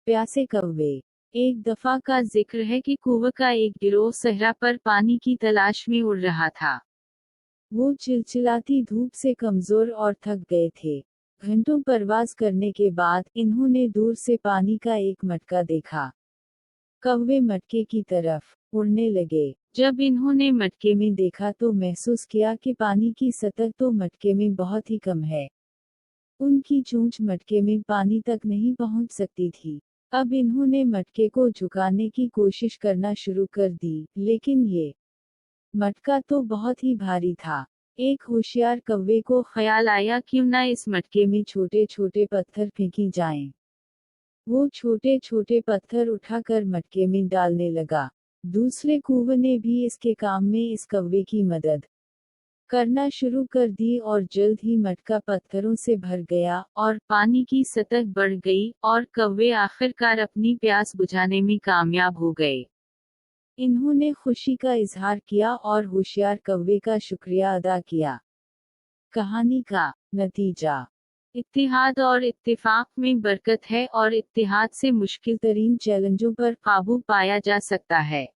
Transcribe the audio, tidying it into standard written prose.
प्यासे कौवे। एक दफा का जिक्र है कि कौवे का एक गिरोह सहरा पर पानी की तलाश में उड़ रहा था। वो चिलचिलाती धूप से कमजोर और थक गए थे। घंटों परवाज करने के बाद इन्होंने दूर से पानी का एक मटका देखा। कौवे मटके की तरफ उड़ने लगे। जब इन्होंने मटके में देखा तो महसूस किया कि पानी की सतह तो मटके में बहुत ही कम है। उनकी चोंच मटके में पानी तक नहीं पहुंच सकती थी। अब इन्होंने मटके को झुकाने की कोशिश करना शुरू कर दी, लेकिन ये मटका तो बहुत ही भारी था। एक होशियार कौवे को ख्याल आया क्यों न इस मटके में छोटे छोटे पत्थर फेंकी जाएं। वो छोटे छोटे पत्थर उठाकर मटके में डालने लगा। दूसरे कौवे ने भी इसके काम में इस कौवे की मदद करना शुरू कर दी और जल्द ही मटका पत्थरों से भर गया और पानी की सतह बढ़ गई और कौवे आखिरकार अपनी प्यास बुझाने में कामयाब हो गए। इन्होंने खुशी का इजहार किया और होशियार कौवे का शुक्रिया अदा किया। कहानी का नतीजा। इत्तेहाद और इत्तेफाक में बरकत है और इत्तेहाद से मुश्किल तरीन चैलेंजों पर काबू पाया जा सकता है।